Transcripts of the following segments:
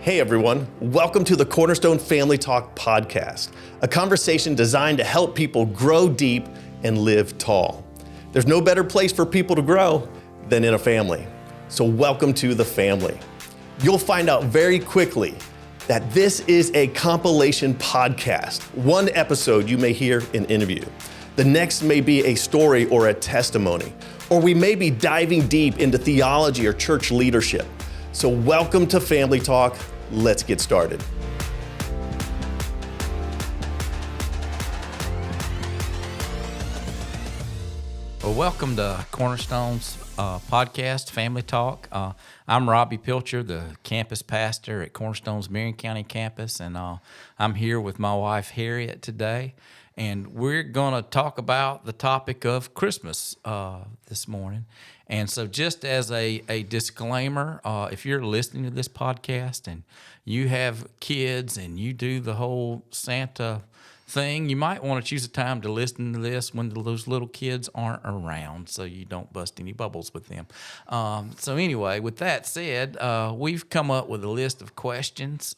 Hey everyone, welcome to the Cornerstone Family Talk podcast, a conversation designed to help people grow deep and live tall. There's no better place for people to grow than in a family. So welcome to the family. You'll find out very quickly that this is a compilation podcast. One episode you may hear an interview. The next may be a story or a testimony, or we may be diving deep into theology or church leadership. So welcome to Family Talk. Let's get started. Well, welcome to Cornerstone's podcast, Family Talk. I'm Robbie Pilcher, the campus pastor at Cornerstone's Marion County campus, and I'm here with my wife, Harriet, today. And we're going to talk about the topic of Christmas this morning. And so just as a disclaimer, if you're listening to this podcast and you have kids and you do the whole Santa thing, you might want to choose a time to listen to this when those little kids aren't around so you don't bust any bubbles with them. So anyway, with that said, we've come up with a list of questions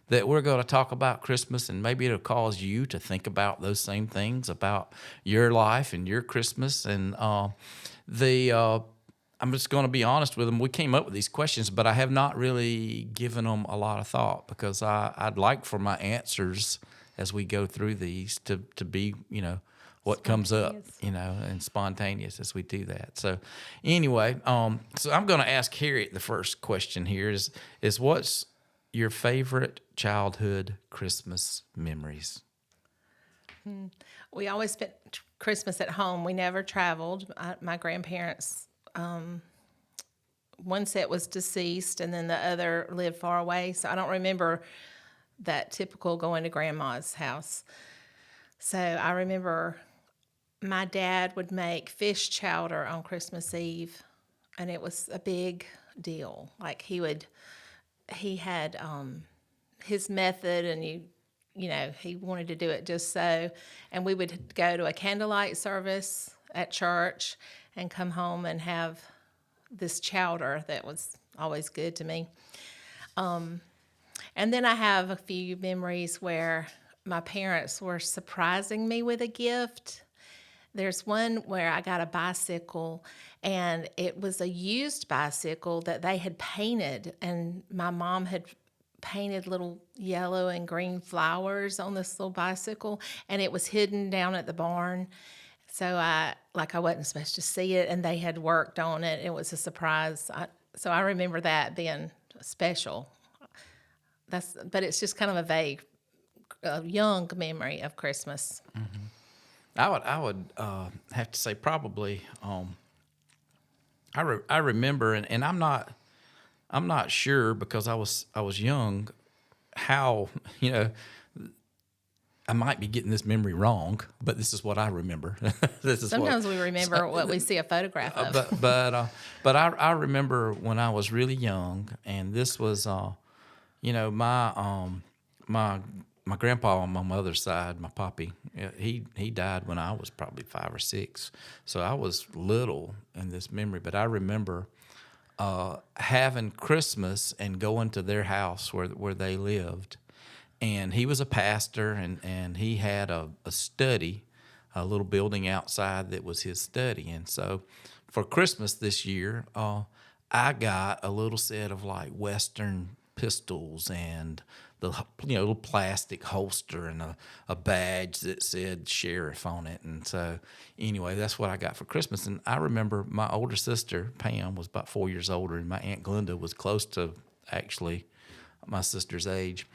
that we're going to talk about Christmas, and maybe it'll cause you to think about those same things about your life and your Christmas. And I'm just going to be honest with them. We came up with these questions, but I have not really given them a lot of thought because I'd like for my answers as we go through these to be, what comes up, and spontaneous as we do that. So anyway, so I'm going to ask Harriet the first question here is what's your favorite childhood Christmas memories? We always spent Christmas at home. We never traveled. My grandparents, one set was deceased and then the other lived far away. So I don't remember that typical going to grandma's house. So I remember my dad would make fish chowder on Christmas Eve, and it was a big deal. Like he had his method, and he wanted to do it just so. And we would go to a candlelight service at church and come home and have this chowder that was always good to me. And then I have a few memories where my parents were surprising me with a gift. There's one where I got a bicycle, and it was a used bicycle that they had painted, and my mom had painted little yellow and green flowers on this little bicycle, and it was hidden down at the barn. So I wasn't supposed to see it, and they had worked on it. It was a surprise. So I remember that being special. But it's just kind of a vague, young memory of Christmas. Mm-hmm. I would have to say probably I remember, and I'm not sure because I was young how I might be getting this memory wrong, but this is what I remember. Sometimes we remember what we see a photograph of. But I remember when I was really young, and this was my grandpa on my mother's side, my papi, he died when I was probably 5 or 6, so I was little in this memory. But I remember having Christmas and going to their house where they lived. And he was a pastor, and he had a study, a little building outside that was his study. And so for Christmas this year, I got a little set of like Western pistols and the little plastic holster and a badge that said sheriff on it. And so anyway, that's what I got for Christmas. And I remember my older sister, Pam, was about 4 years older, and my Aunt Glenda was close to actually my sister's age.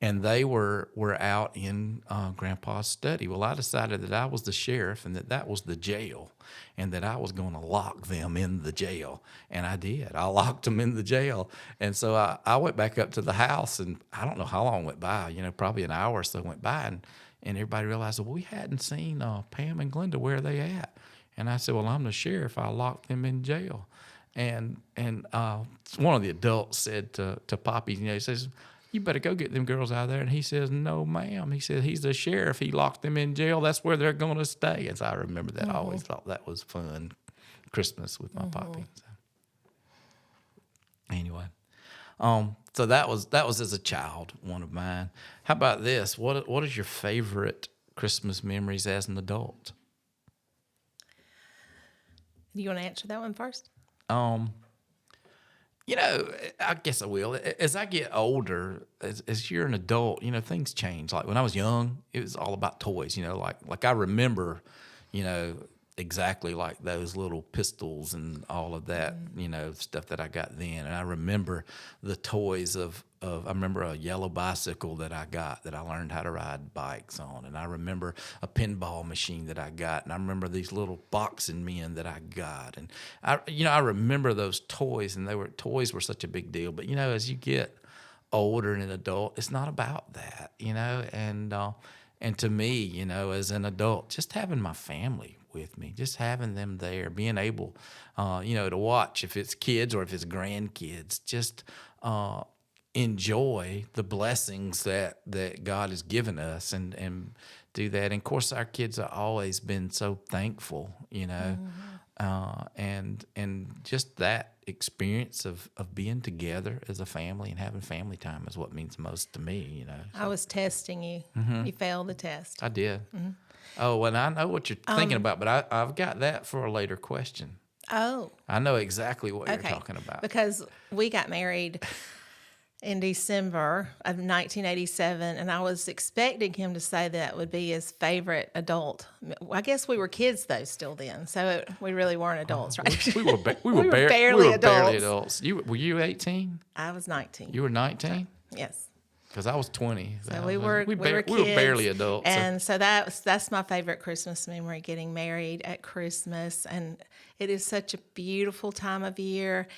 And they were out in Grandpa's study. Well, I decided that I was the sheriff and that was the jail, and that I was going to lock them in the jail. And I did. I locked them in the jail. And so I went back up to the house, and I don't know how long went by, probably an hour or so went by, and everybody realized, well, we hadn't seen Pam and Glenda. Where are they at? And I said, well, I'm the sheriff. I locked them in jail. And one of the adults said to Poppy, he says, you better go get them girls out of there. And he says, no, ma'am. He said, he's the sheriff. He locked them in jail. That's where they're going to stay. And so I remember that. I always thought that was fun, Christmas with my poppy. So. Anyway, So that was as a child, one of mine. How about this? What is your favorite Christmas memories as an adult? Do you want to answer that one first? I guess I will. As I get older, as you're an adult, things change. Like when I was young, it was all about toys. Like I remember, exactly like those little pistols and all of that, stuff that I got then. And I remember the toys I remember a yellow bicycle that I got that I learned how to ride bikes on. And I remember a pinball machine that I got. And I remember these little boxing men that I got. And I remember those toys, and toys were such a big deal. But, as you get older and an adult, it's not about that, and to me, as an adult, just having my family with me, just having them there, being able, to watch if it's kids or if it's grandkids, just enjoy the blessings that God has given us and do that. And of course, our kids have always been so thankful, and just that experience of being together as a family and having family time is what means most to me, So, I was testing you. You failed the test. I did. Oh, and I know what you're thinking about, but I've got that for a later question. Oh. I know exactly what you're talking about. Because we got married in December of 1987, and I was expecting him to say that would be his favorite adult. I guess we were kids though still then, so we really weren't adults, right? We were barely adults. Were you 18? I was 19. You were 19? Yes. Because I was 20. So we were kids, we were barely adults. And so that's my favorite Christmas memory, getting married at Christmas. And it is such a beautiful time of year.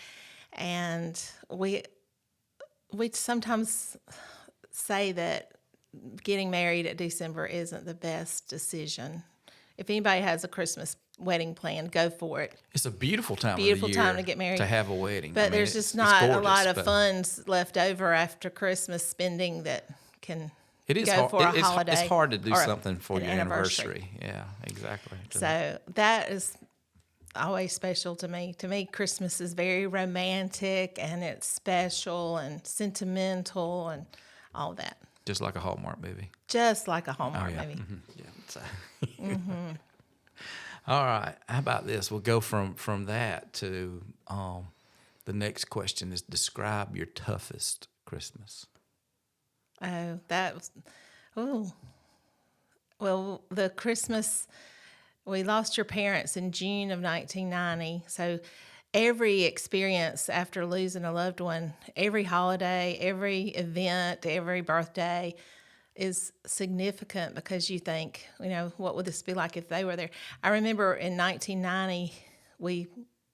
And we sometimes say that getting married at December isn't the best decision. If anybody has a Christmas wedding plan, go for it. It's a beautiful time Beautiful of the year time to get married. to have a wedding. But there's just not a lot of funds left over after Christmas spending that can go for a holiday. It's hard to do something for your anniversary. Yeah, exactly. So that is always special to me. To me, Christmas is very romantic, and it's special and sentimental and all that. Just like a Hallmark movie. Just like a Hallmark movie. Mm-hmm. Yeah. So. All right. How about this? We'll go from that to the next question is describe your toughest Christmas. Oh, that was, well, the Christmas, we lost your parents in June of 1990. So every experience after losing a loved one, every holiday, every event, every birthday is significant because you think, what would this be like if they were there? I remember in 1990,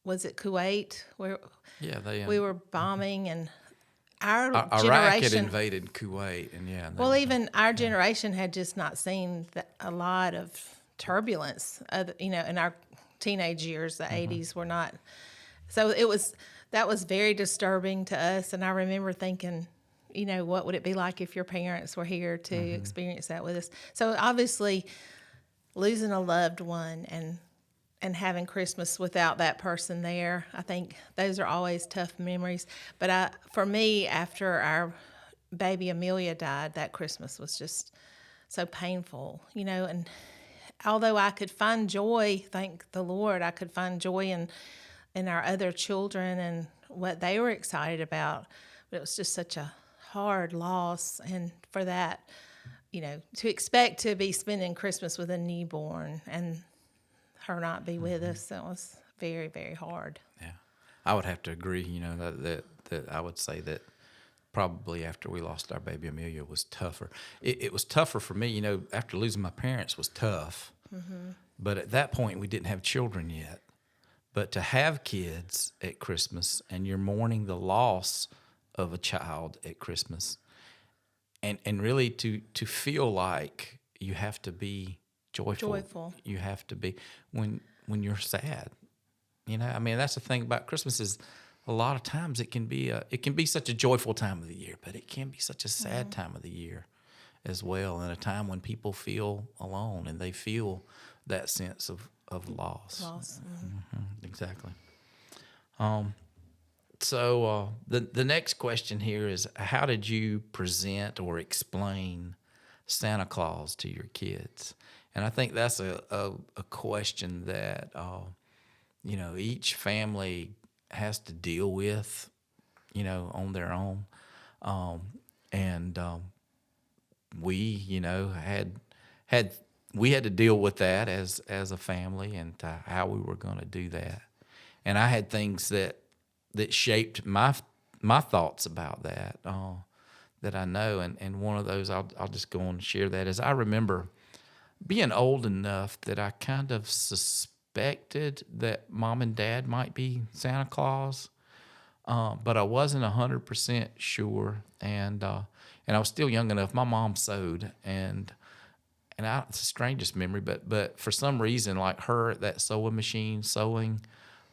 was it Kuwait? We were bombing, and our Iraq generation had invaded Kuwait, and even our generation had just not seen a lot of turbulence. In our teenage years, the 80s were not. So that was very disturbing to us, and I remember thinking, what would it be like if your parents were here to experience that with us? So obviously, losing a loved one and having Christmas without that person there, I think those are always tough memories. But for me, after our baby Amelia died, that Christmas was just so painful, and although I could find joy, thank the Lord, I could find joy in our other children and what they were excited about, but it was just such a hard loss. And for that, to expect to be spending Christmas with a newborn and her not be with us, that was very, very hard. Yeah, I would have to agree. That I would say that probably after we lost our baby Amelia was tougher. It was tougher for me. After losing my parents was tough, but at that point we didn't have children yet. But to have kids at Christmas and you're mourning the loss of a child at Christmas, and really to feel like you have to be joyful. You have to be when you're sad. That's the thing about Christmas is a lot of times it can be such a joyful time of the year, but it can be such a sad time of the year as well, and a time when people feel alone and they feel that sense of loss. Loss. Exactly. So the next question here is, how did you present or explain Santa Claus to your kids? And I think that's a question that each family has to deal with, on their own. And we, had to deal with that as a family, and how we were going to do that. And I had things that shaped my thoughts about that that I know. And one of those, I'll just go on and share that, is I remember being old enough that I kind of suspected that Mom and Dad might be Santa Claus, but I wasn't 100% sure. And I was still young enough. My mom sewed, and it's the strangest memory, but for some reason, like her at that sewing machine sewing,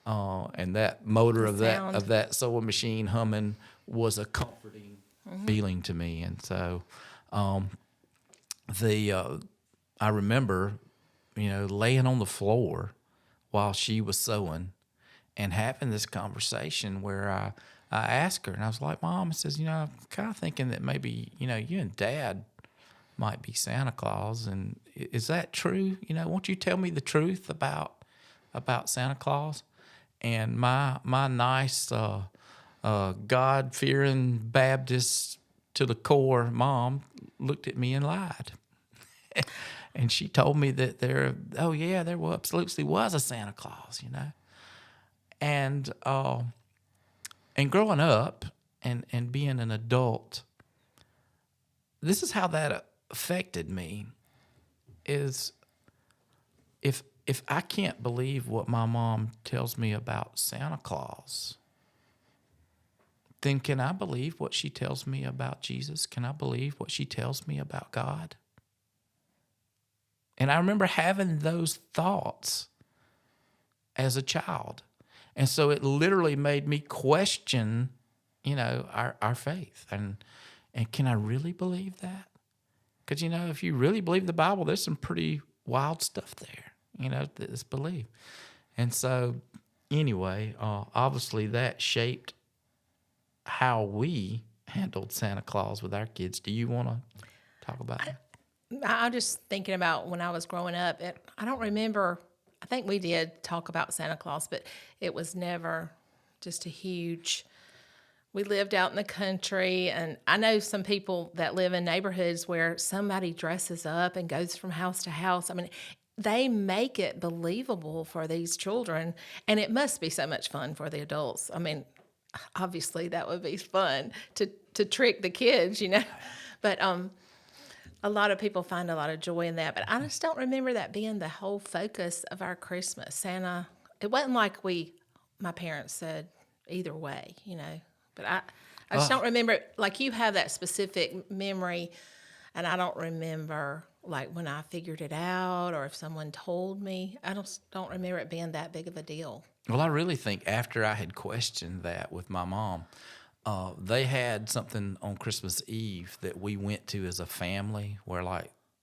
and that motor of that sewing machine humming was a comforting feeling to me. And so, I remember, laying on the floor while she was sewing and having this conversation where I asked her, and I was like, Mom, I says, I'm kind of thinking that maybe, you and Dad might be Santa Claus. And is that true? Won't you tell me the truth about Santa Claus? And my nice God-fearing Baptist to the core mom looked at me and lied. And she told me that there absolutely was a Santa Claus, And growing up and being an adult, this is how that affected me. Is if I can't believe what my mom tells me about Santa Claus, then can I believe what she tells me about Jesus? Can I believe what she tells me about God? And I remember having those thoughts as a child. And so it literally made me question, our faith. And can I really believe that? Because, if you really believe the Bible, there's some pretty wild stuff there, that's believed. And so, anyway, obviously that shaped how we handled Santa Claus with our kids. Do you want to talk about that? I'm just thinking about when I was growing up. I don't remember. I think we did talk about Santa Claus, but it was never just a huge. We lived out in the country, and I know some people that live in neighborhoods where somebody dresses up and goes from house to house. I mean, they make it believable for these children, and it must be so much fun for the adults. I mean, obviously that would be fun to trick the kids, but a lot of people find a lot of joy in that. But I just don't remember that being the whole focus of our Christmas. Santa, it wasn't like my parents said either way, But I just don't remember, like you have that specific memory, and I don't remember like when I figured it out or if someone told me. I don't remember it being that big of a deal. Well, I really think after I had questioned that with my mom, they had something on Christmas Eve that we went to as a family where,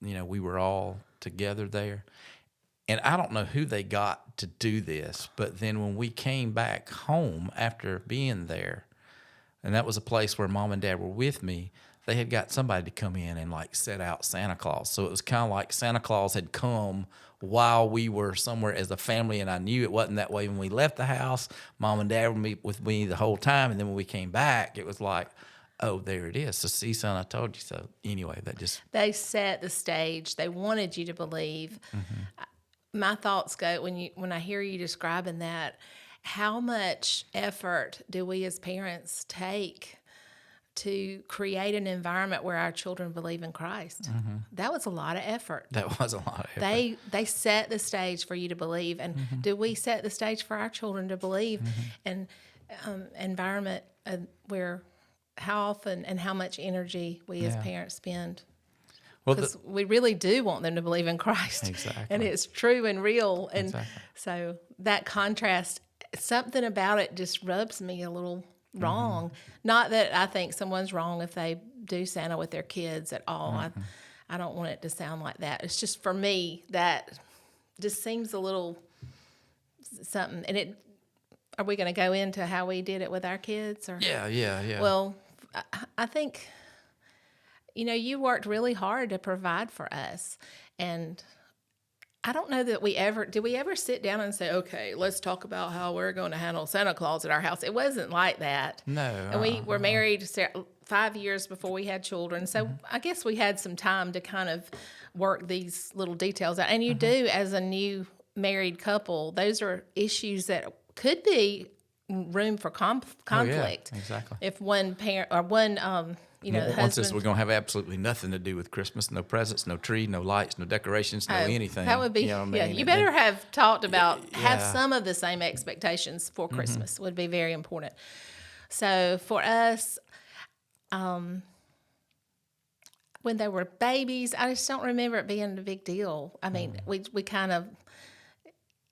we were all together there. And I don't know who they got to do this, but then when we came back home after being there, and that was a place where Mom and Dad were with me, they had got somebody to come in and set out Santa Claus. So it was kind of like Santa Claus had come while we were somewhere as a family, and I knew it wasn't that way when we left the house. Mom and Dad were with me the whole time, and then when we came back, it was like, oh, there it is. So see, son, I told you so. Anyway, they set the stage. They wanted you to believe. Mm-hmm. My thoughts go when I hear you describing that. How much effort do we as parents take to create an environment where our children believe in Christ? Mm-hmm. That was a lot of effort. That was a lot of effort. They set the stage for you to believe. And do we set the stage for our children to believe? And environment where how often and how much energy we as parents spend. Because we really do want them to believe in Christ. Exactly. And it's true and real. And so that contrast, something about it just rubs me a little wrong. Not that I think someone's wrong if they do Santa with their kids at all. I don't want it to sound like that. It's just, for me, that just seems a little something. And are we going to go into how we did it with our kids? Or Yeah. Well, I think, you worked really hard to provide for us. And I don't know that did we ever sit down and say, okay, let's talk about how we're going to handle Santa Claus at our house? It wasn't like that. No. And we were married 5 years before we had children. So I guess we had some time to kind of work these little details out. And you do, as a new married couple, those are issues that could be room for conflict. Yeah, exactly. If one parent or one, the Once husband. this, we're going to have absolutely nothing to do with Christmas. No presents, no tree, no lights, no decorations, no anything. That would be, you know what I mean? You better have talked about, have Yeah. some of the same expectations for Christmas would be very important. So for us, when they were babies, I just don't remember it being a big deal. I mean, we kind of,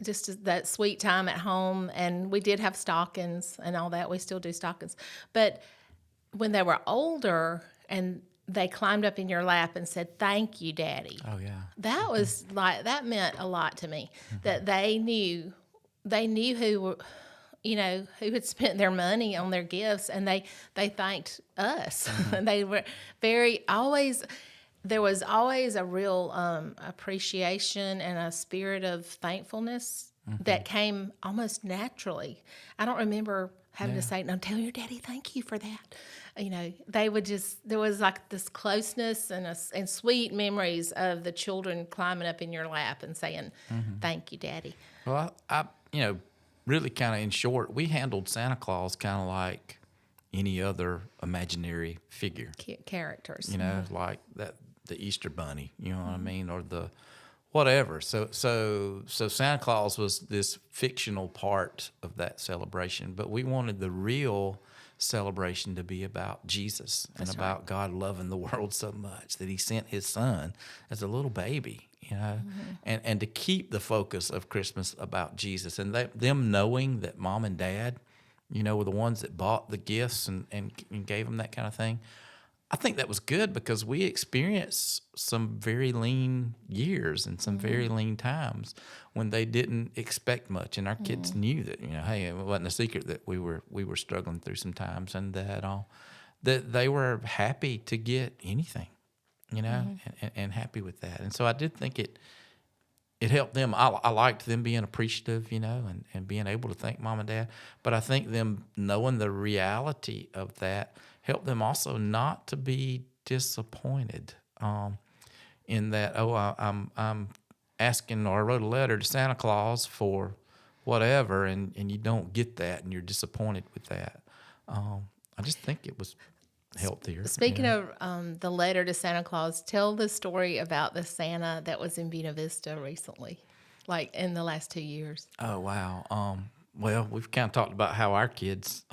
just that sweet time at home, and we did have stockings and all that. We still do stockings. But when they were older and they climbed up in your lap and said, "Thank you, Daddy." Oh, yeah. That was that meant a lot to me, that they knew who who had spent their money on their gifts, and they thanked us. And they were there was always a real appreciation and a spirit of thankfulness that came almost naturally. I don't remember having to say, "No, tell your daddy thank you for that." They would there was like this closeness and sweet memories of the children climbing up in your lap and saying, "Thank you, Daddy." Well, I really kind of in short, we handled Santa Claus kind of like any other imaginary figure. Characters. Like the Easter Bunny, you know what I mean, or the whatever. So Santa Claus was this fictional part of that celebration, but we wanted the real celebration to be about Jesus and about God loving the world so much that he sent his son as a little baby, and to keep the focus of Christmas about Jesus, and them knowing that mom and dad, were the ones that bought the gifts and gave them that kind of thing. I think that was good because we experienced some very lean years and some very lean times when they didn't expect much, and our kids knew that hey, it wasn't a secret that we were struggling through some times, and that they were happy to get anything, and happy with that. And so I did think it helped them. I liked them being appreciative, and being able to thank mom and dad. But I think them knowing the reality of that helped them also not to be disappointed in that, I'm asking, or I wrote a letter to Santa Claus for whatever, and you don't get that, and you're disappointed with that. I just think it was healthier. Speaking of the letter to Santa Claus, tell the story about the Santa that was in Buena Vista recently, like in the last 2 years. Oh, wow. Well, we've kind of talked about how our kids,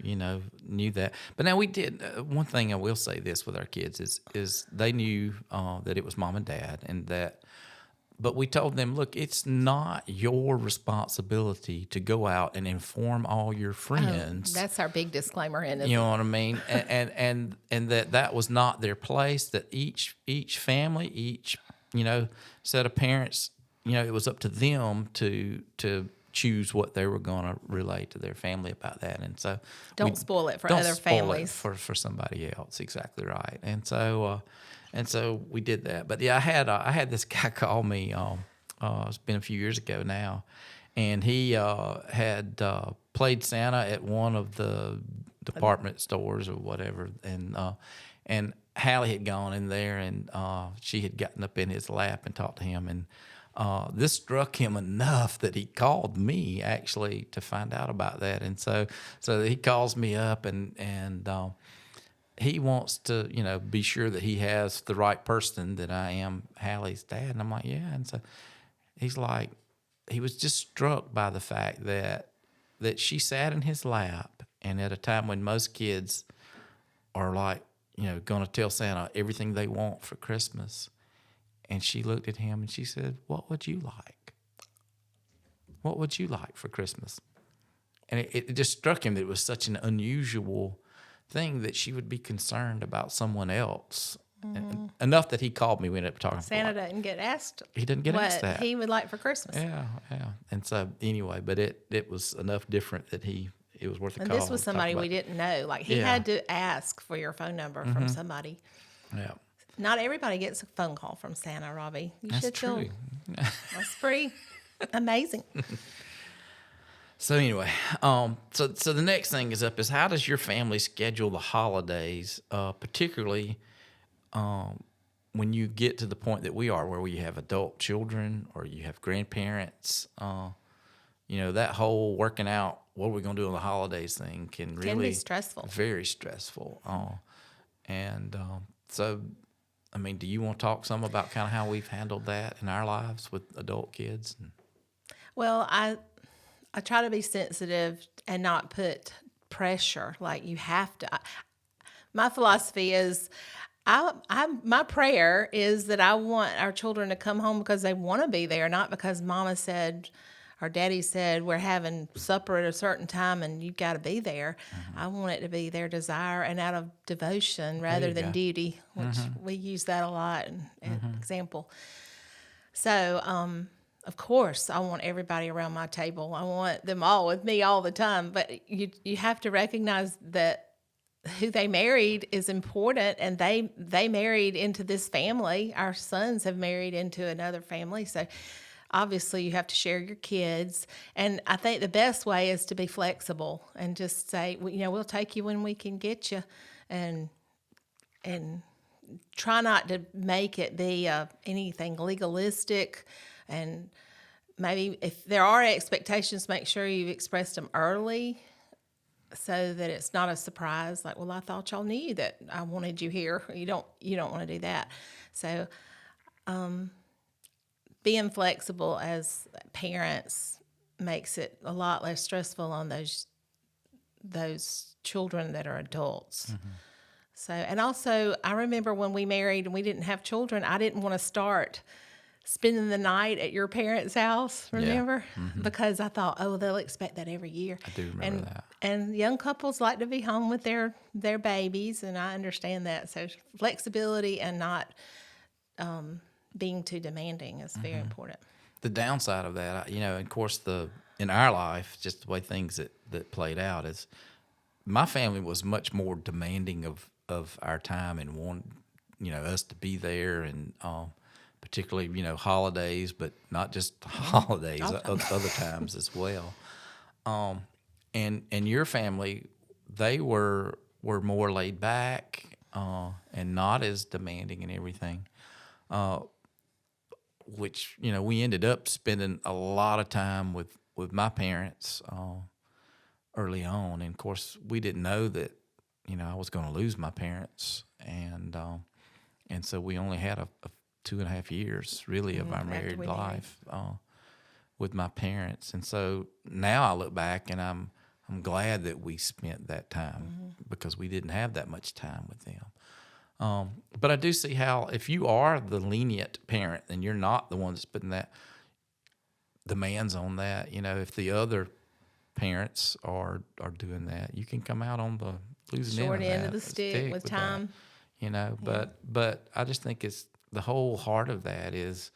knew that. But now we did. One thing I will say this with our kids is they knew that it was mom and dad, but we told them, look, it's not your responsibility to go out and inform all your friends. That's our big disclaimer in it. You know what I mean? and that was not their place. That each family, each set of parents, it was up to them to choose what they were going to relate to their family about that. And so don't spoil it for other families. For somebody else. Exactly right. And so we did that. But yeah, I had this guy call me. It's been a few years ago now, and he had played Santa at one of the department stores or whatever, and Hallie had gone in there, and she had gotten up in his lap and talked to him, and this struck him enough that he called me actually to find out about that. And so he calls me up, and he wants to, be sure that he has the right person, that I am Hallie's dad. And I'm like, yeah. And so he's like, he was just struck by the fact that she sat in his lap, and at a time when most kids are like, going to tell Santa everything they want for Christmas. And she looked at him and she said, "What would you like? What would you like for Christmas?" And it just struck him that it was such an unusual thing that she would be concerned about someone else And enough that he called me. We ended up talking. Santa doesn't get asked. He didn't get asked that. What he would like for Christmas. Yeah. And so anyway, but it was enough different that it was worth a And call. this was somebody we didn't know. Like he had to ask for your phone number from somebody. Yeah. Not everybody gets a phone call from Santa, Robbie. You That's should true. feel that's pretty amazing. So anyway, so the next thing is how does your family schedule the holidays, particularly when you get to the point that we are, where you have adult children or you have grandparents? That whole working out what are we going to do on the holidays thing can really be stressful. Very stressful. So, I mean, do you want to talk some about kind of how we've handled that in our lives with adult kids? Well, I try to be sensitive and not put pressure. Like you have to. My philosophy is, my prayer is that I want our children to come home because they want to be there, not because Mama said or Daddy said we're having supper at a certain time and you've got to be there. I want it to be their desire and out of devotion rather than duty, which we use that a lot as an example. So, of course, I want everybody around my table. I want them all with me all the time. But you have to recognize that who they married is important, and they married into this family. Our sons have married into another family, so obviously you have to share your kids. And I think the best way is to be flexible and just say, we'll take you when we can get you, and try not to make it be anything legalistic. And maybe if there are expectations, make sure you've expressed them early so that it's not a surprise. Like, well, I thought y'all knew that I wanted you here. You don't want to do that. So, being flexible as parents makes it a lot less stressful on those children that are adults. So, and also, I remember when we married and we didn't have children, I didn't want to start spending the night at your parents' house, remember? Because I thought, they'll expect that every year. I do remember that. And young couples like to be home with their babies, and I understand that. So flexibility and not being too demanding is very important. The downside of that, of course, in our life, just the way things that played out is my family was much more demanding of our time and wanted, us to be there, and particularly, holidays, but not just holidays, other times as well. And your family, they were more laid back and not as demanding and everything, which, we ended up spending a lot of time with my parents early on. And, of course, we didn't know that, I was going to lose my parents. And so we only had a 2.5 years, really, of our married life with my parents. And so now I look back and I'm glad that we spent that time because we didn't have that much time with them. But I do see how if you are the lenient parent and you're not the one that's putting that demands on that, if the other parents are doing that, you can come out on the losing short end of the stick with time. That, but I just think it's the whole heart of that is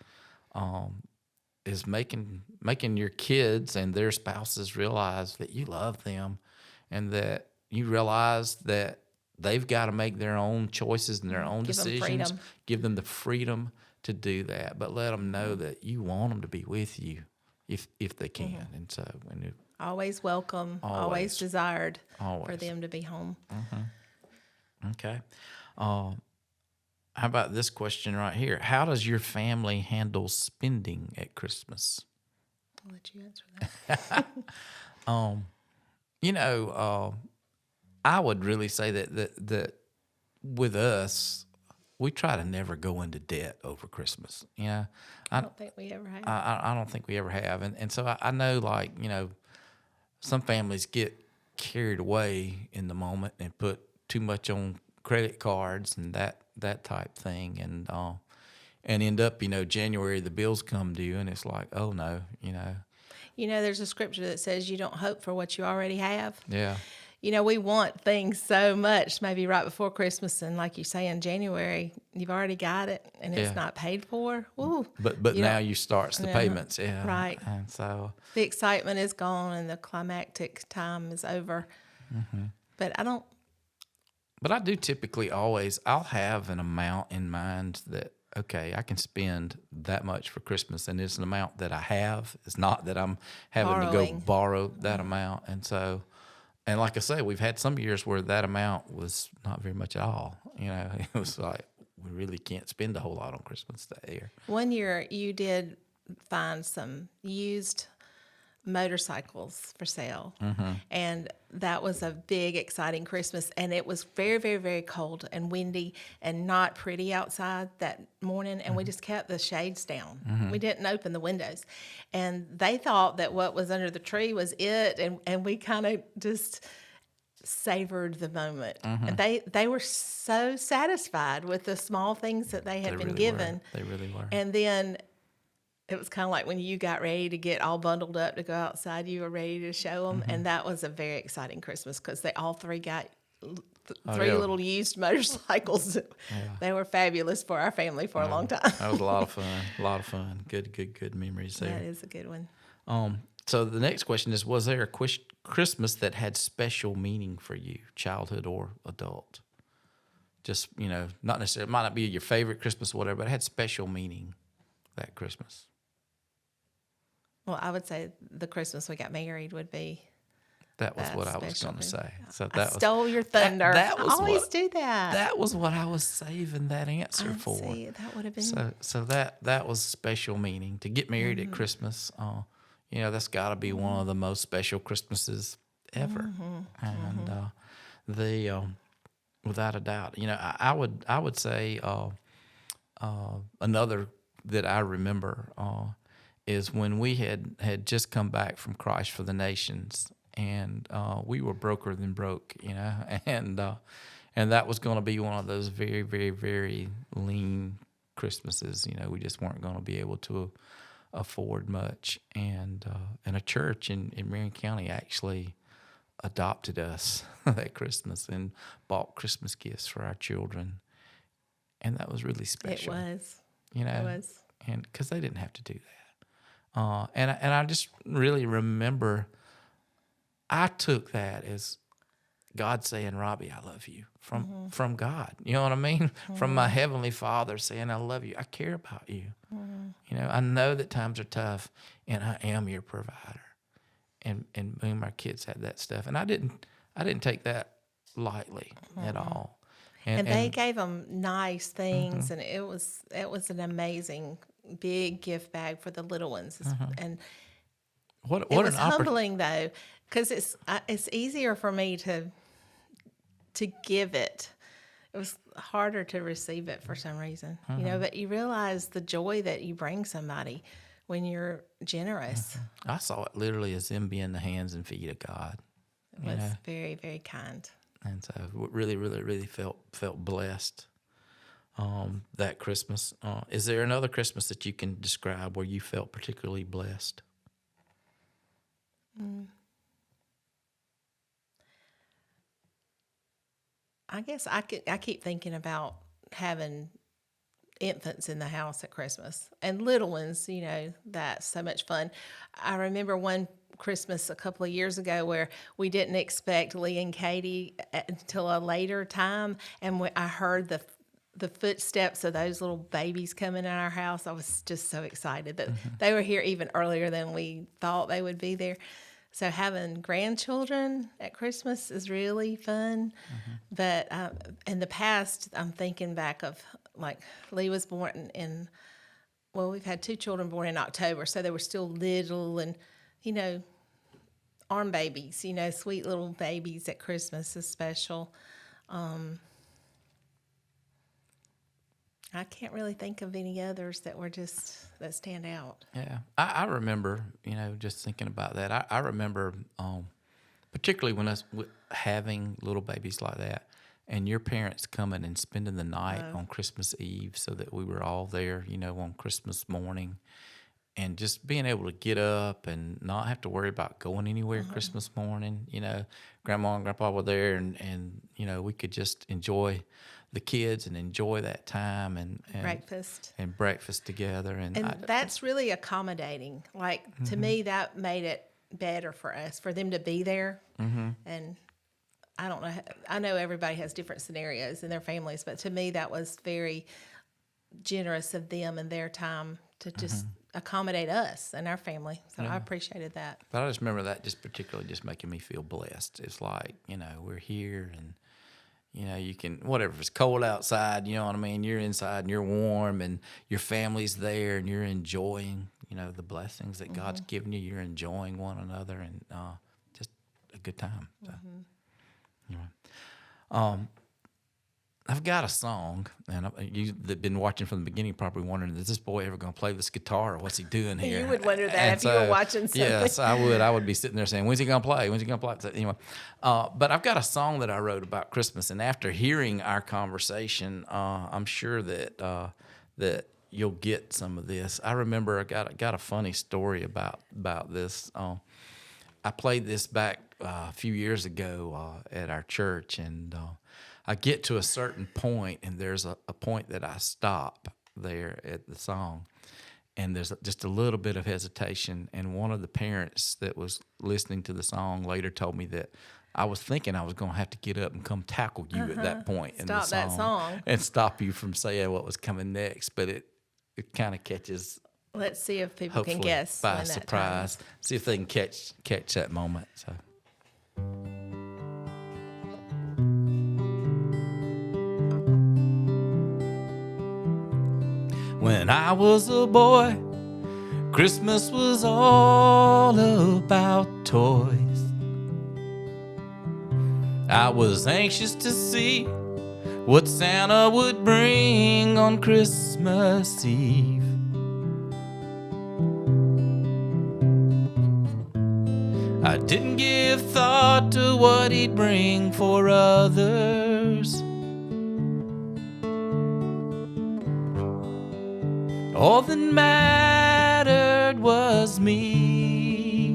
making your kids and their spouses realize that you love them and that you realize that they've got to make their own choices and their own decisions. Give them the freedom to do that, but let them know that you want them to be with you if they can. And so, always welcome, always desired for them to be home. Okay. How about this question right here? How does your family handle spending at Christmas? I'll let you answer that. I would really say that with us, we try to never go into debt over Christmas. I don't think we ever have. I don't think we ever have. And so I know, some families get carried away in the moment and put too much on credit cards and that type thing, and end up, January, the bills come due, and it's like, oh no, there's a scripture that says you don't hope for what you already have. Yeah. we want things so much, maybe right before Christmas, and like you say, in January, you've already got it, and Yeah. it's not paid for. Ooh, But you now don't- you starts the payments, yeah. Right. And so, the excitement is gone, and the climactic time is over. But I don't. but I do typically always, I'll have an amount in mind that, okay, I can spend that much for Christmas, and it's an amount that I have. It's not that I'm having to Borrowing. go borrow that amount. And so, and like I say, we've had some years where that amount was not very much at all. It was like, we really can't spend a whole lot on Christmas that year. One year you did find some used motorcycles for sale, and that was a big, exciting Christmas. And it was very, very, very cold and windy and not pretty outside that morning, and we just kept the shades down. We didn't open the windows, and they thought that what was under the tree was it, and we kind of just savored the moment. And they were so satisfied with the small things that they had They been really given. were. They really were. And then it was kind of like when you got ready to get all bundled up to go outside, you were ready to show them. And that was a very exciting Christmas because they all three got three yeah. little used motorcycles. They were fabulous for our family for a long time. That was a lot of fun. A lot of fun. Good memories there. That is a good one. So the next question is, was there a Christmas that had special meaning for you, childhood or adult? Just, not necessarily, it might not be your favorite Christmas or whatever, but it had special meaning that Christmas. Well, I would say the Christmas we got married would be. That was That's what I was special going to too. say. So I that stole your thunder. that was I always what- do that. That was what I was saving that answer I for. see, that would have been. So that was special meaning to get married Mm-hmm. at Christmas. That's got to be one of the most special Christmases ever, Mm-hmm. and the without a doubt, I would say another that I remember is when we had just come back from Christ for the Nations, and we were broker than broke, and that was going to be one of those very, very, very lean Christmases. We just weren't going to be able to afford much, and a church in Marion County actually adopted us that Christmas and bought Christmas gifts for our children, and that was really special. It was. It was. and because they didn't have to do that, and I just really remember I took that as God saying, "Robbie, I love you," from God. You know what I mean? From my Heavenly Father saying, "I love you. I care about you." I know that times are tough, and I am your provider. And me and my kids had that stuff, and I didn't take that lightly at all. And they gave them nice things, and it was an amazing big gift bag for the little ones. And what it was an opportunity. humbling though, because it's easier for me to give it. It was harder to receive it for some reason, But you realize the joy that you bring somebody when you're generous. I saw it literally as them being the hands and feet of God. It was very, very kind. And so really, really, really felt blessed that Christmas. Is there another Christmas that you can describe where you felt particularly blessed? I guess I keep thinking about having infants in the house at Christmas and little ones, that's so much fun. I remember one Christmas a couple of years ago where we didn't expect Lee and Katie until a later time, and I heard the footsteps of those little babies coming in our house. I was just so excited that they were here even earlier than we thought they would be there. So having grandchildren at Christmas is really fun. But in the past, I'm thinking back of, like, Lee was born we've had two children born in October, so they were still little and, arm babies, sweet little babies at Christmas is special. I can't really think of any others that stand out. Yeah, I remember, just thinking about that. I remember, particularly when us having little babies like that, and your parents coming and spending the night on Christmas Eve, so that we were all there, on Christmas morning, and just being able to get up and not have to worry about going anywhere Christmas morning. Grandma and Grandpa were there, and we could just enjoy the kids and enjoy that time and breakfast together. And that's really accommodating. Like, to me, that made it better for us, for them to be there. And I don't know, I know everybody has different scenarios in their families, but to me, that was very generous of them and their time to just accommodate us and our family. So I appreciated that. But I just remember that just particularly just making me feel blessed. It's like, we're here, and you can, whatever, if it's cold outside, you know what I mean, you're inside and you're warm, and your family's there, and you're enjoying, the blessings that God's given you. You're enjoying one another, and just a good time. So, anyway. I've got a song, and you've been watching from the beginning, probably wondering, is this boy ever going to play this guitar, or what's he doing here? You would wonder that if you were watching something. Yes, I would. I would be sitting there saying, when's he going to play? When's he going to play? So anyway, but I've got a song that I wrote about Christmas, and after hearing our conversation, I'm sure that you'll get some of this. I remember I got a funny story about this. I played this back a few years ago at our church, and I get to a certain point, and there's a point that I stop there at the song, and there's just a little bit of hesitation. And one of the parents that was listening to the song later told me that I was thinking I was going to have to get up and come tackle you at that point in the song. Stop that song. And stop you from saying what was coming next. But it kind of catches. Let's see if people can guess by surprise. See if they can catch that moment. So. When I was a boy, Christmas was all about toys. I was anxious to see what Santa would bring on Christmas Eve. I didn't give thought to what he'd bring for others. All that mattered was me,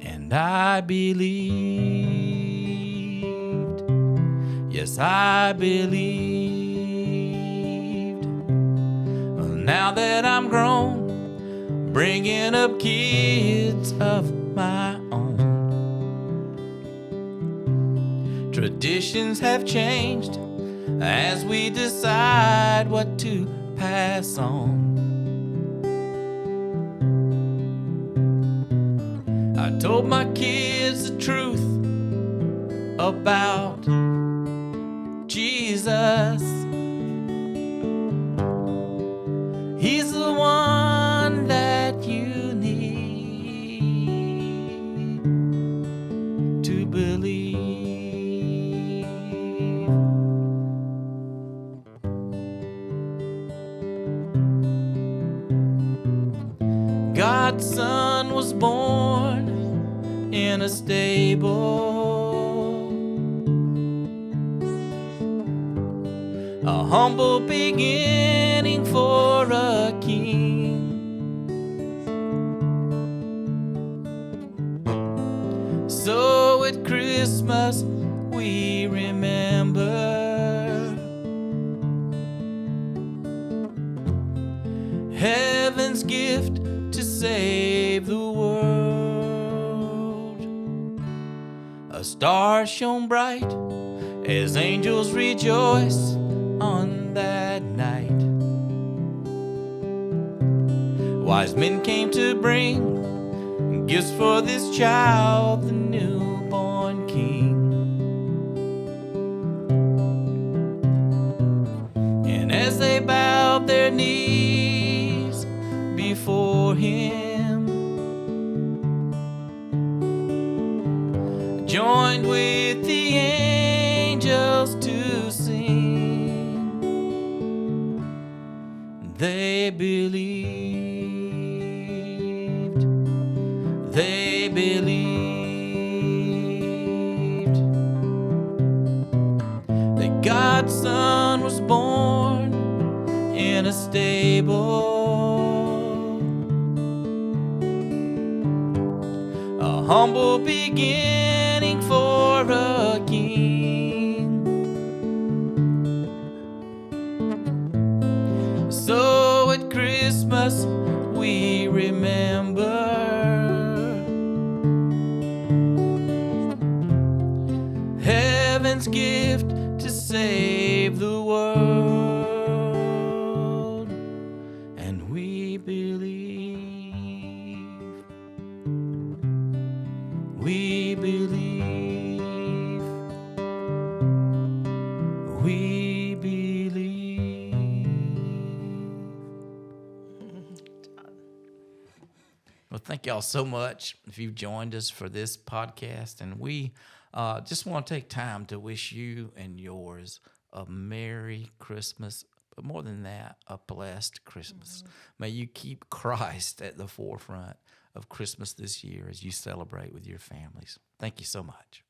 and I believed, yes, I believed. Now that I'm grown, bringing up kids of my own, traditions have changed as we decide what to pass on. I told my kids the truth about Jesus. He's the one that you need to believe. God's son was born in a stable, a humble beginning for a king. So at Christmas we remember heaven's gift to save the world. A star shone bright as angels rejoiced on that night. Wise men came to bring gifts for this child, the newborn king. And as they bowed their knees before him, joined with the angels to sing, they believed, they believed that God's son was born in a stable, a humble beginning for a king. So at Christmas we remember heaven's gift to save the world, and we believe, we believe, we believe. Well, thank y'all so much if you've joined us for this podcast, and we just want to take time to wish you and yours a Merry Christmas, but more than that, a blessed Christmas. May you keep Christ at the forefront of Christmas this year as you celebrate with your families. Thank you so much.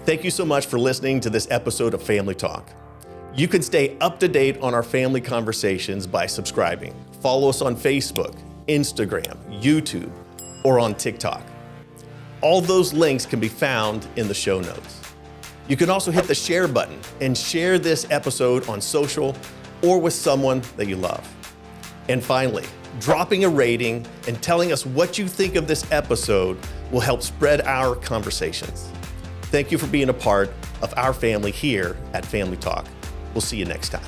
Thank you so much for listening to this episode of Family Talk. You can stay up to date on our family conversations by subscribing. Follow us on Facebook, Instagram, YouTube, or on TikTok. All those links can be found in the show notes. You can also hit the share button and share this episode on social or with someone that you love. And finally, dropping a rating and telling us what you think of this episode will help spread our conversations. Thank you for being a part of our family here at Family Talk. We'll see you next time.